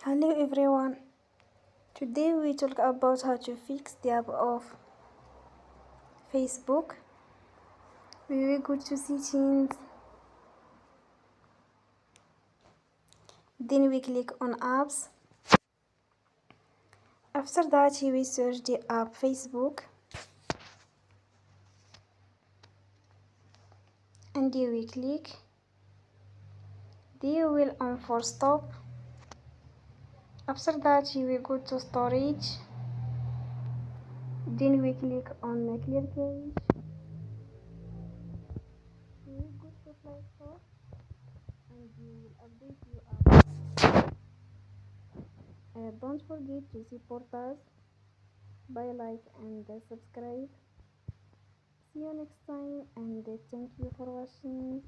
Hello everyone. Today we talk about how to fix the app of Facebook. We will go to settings. Then we click on apps. After that we will search the app Facebook. And you will click. Then you will on for stop. After that you will go to storage. Then we click on clear cache. You will go to Play Store and you will update your app. Don't forget to support us by like and subscribe. See you next time and thank you for watching.